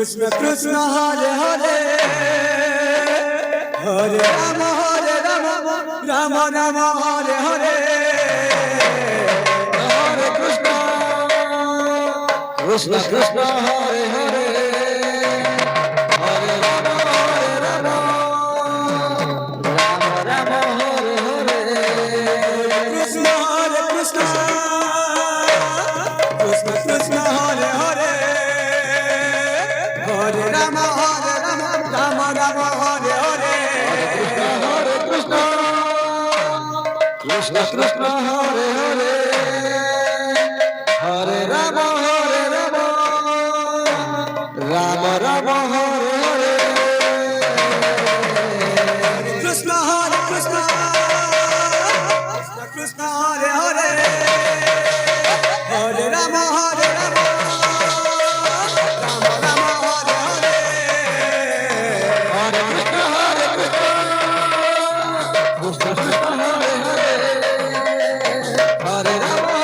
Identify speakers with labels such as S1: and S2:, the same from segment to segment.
S1: Krishna Krishna Hare Hare Hare Rama Rama Rama Hare Hare Hare Krishna Krishna Krishna Hare Hare Hare Rama Rama Rama Hare Hare Krishna Hare Krishna Krishna Krishna Hare Hare Hare Rama Rama Rama Hare Hare Hare Krishna Krishna Krishna Hare Hare Hare Rama Rama Rama Hare Hare Krishna Hare Krishna Krishna Krishna Hare Hare Hare Rama Krishna Hare Krishna Krishna Hare Hare Hare Rama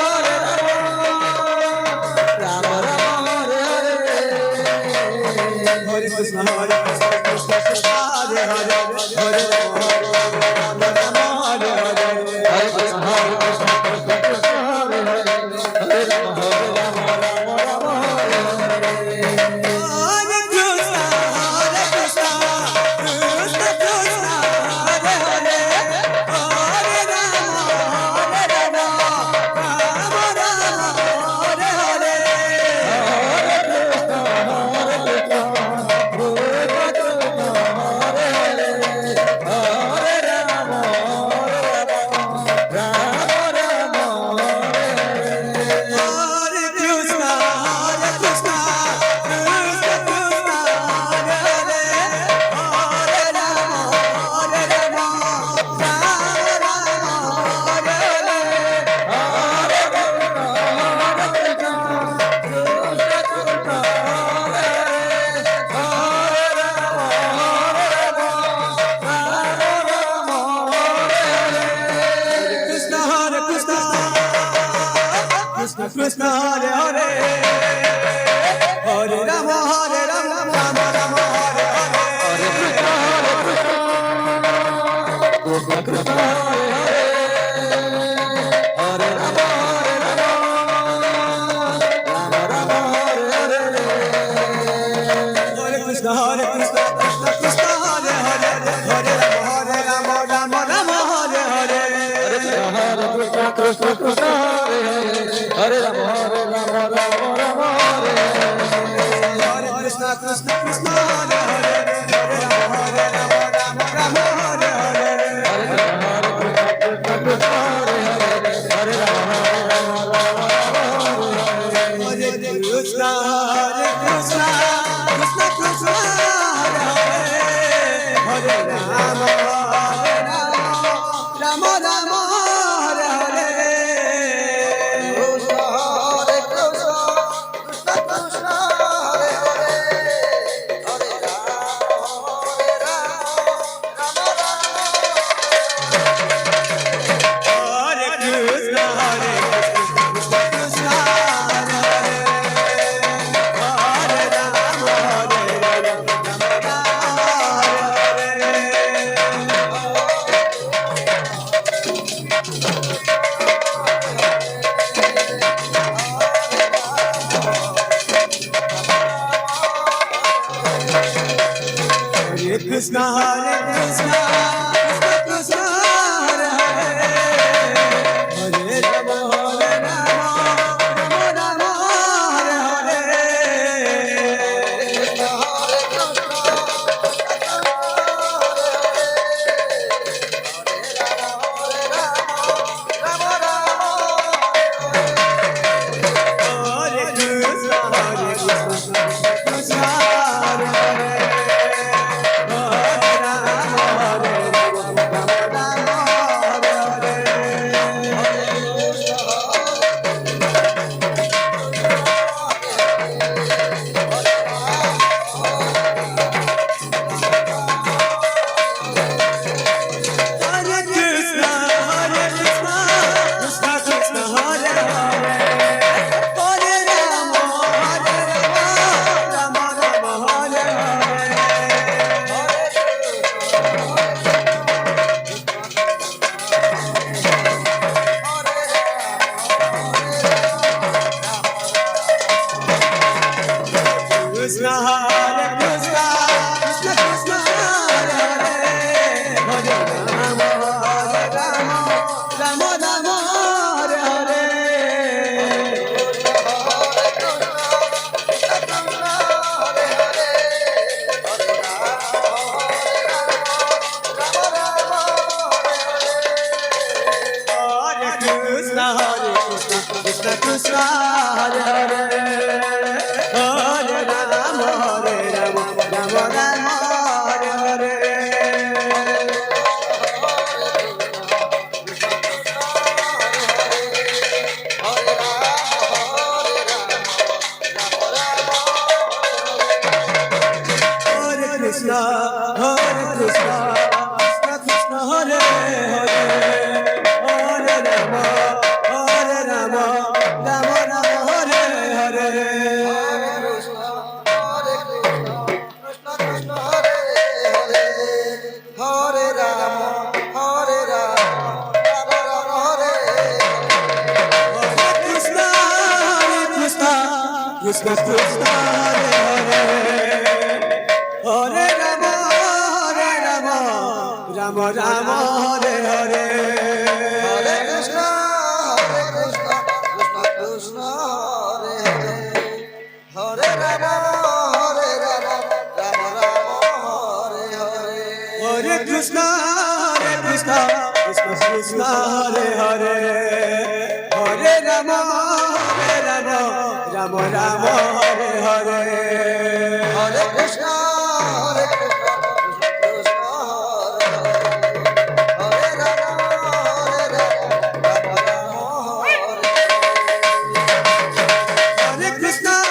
S1: Rama Hare Hare Hare Krishna Hare Krishna Krishna Krishna Hare Hare Hare Rama Rama Rama Hare Hare Hare Krishna Krishna Krishna Krishna Hare Hare Hare Rama Rama Hare Hare Krishna Krishna Hare Hare Hare Rama Rama Rama Hare Hare Hare Krishna Krishna Hare Hare Hare Rama Rama Rama Hare Hare Hare Krishna Krishna Krishna Hare Hare Hare Rama Rama Rama Hare Hare Hare Krishna Krishna Krishna Hare Hare Hare Rama Rama Rama Hare Hare Krishna Krishna Krishna Hare Hare Hare Rama Rama Rama Hare Hare Hare Krishna Krishna Hare Hare Hare Rama Rama Rama Hare Krishna Krishna Krishna Hare Hare Hare Rama Rama Rama Hare Hare Krishna Hare Krishna Krishna Krishna Hare Hare Hare Rama Rama Rama Hare Hare Krishna Hare Krishna Krishna, Hare Krishna, Krishna Krishna, Hare Hare, Hare Rama, Hare Rama, Rama Rama, Hare Hare. Krishna Krishna Hare Hare Rama Rama Rama Hare Hare
S2: Hare Krishna Krishna Krishna Hare Hare Hare Rama Rama Hare Hare
S1: Hare Krishna Krishna Krishna Hare Hare Hare Rama Rama Rama Hare Hare
S2: Hare Krishna Krishna Krishna Hare Hare Hare Rama
S1: Hare Krishna Krishna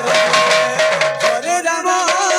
S1: Hare Rama
S2: Hare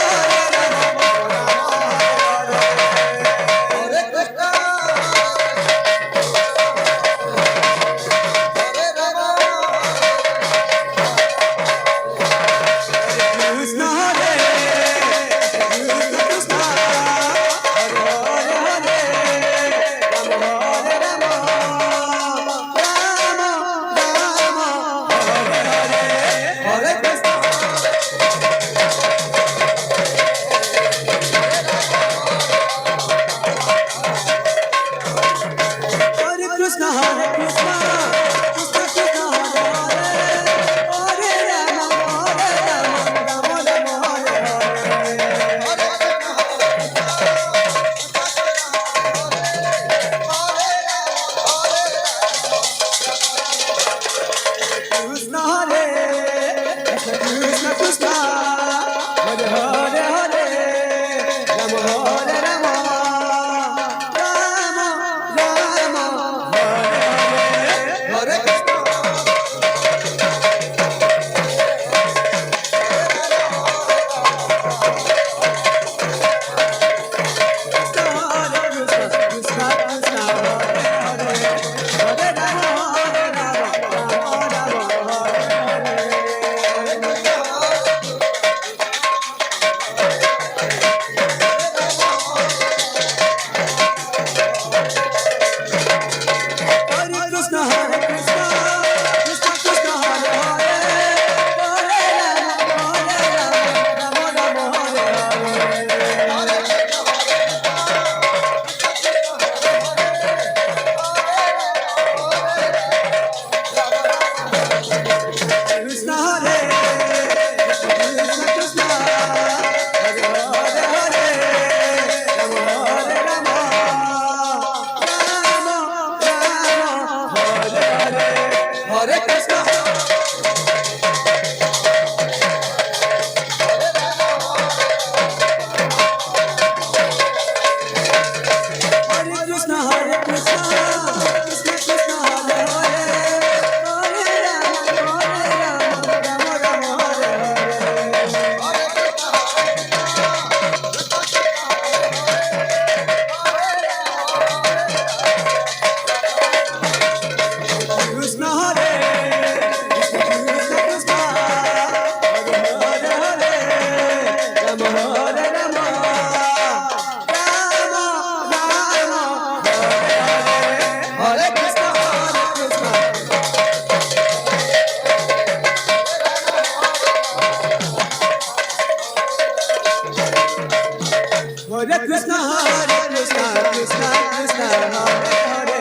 S2: Krishna
S1: Hare Krishna, Krishna Krishna, Hare Hare,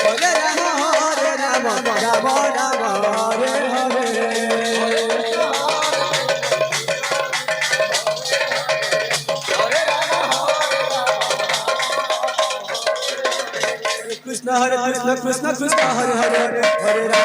S1: Hare Rama, Rama Rama, Hare Hare. Krishna, Hare Krishna, Krishna Krishna, Hare Hare, Hare Rama.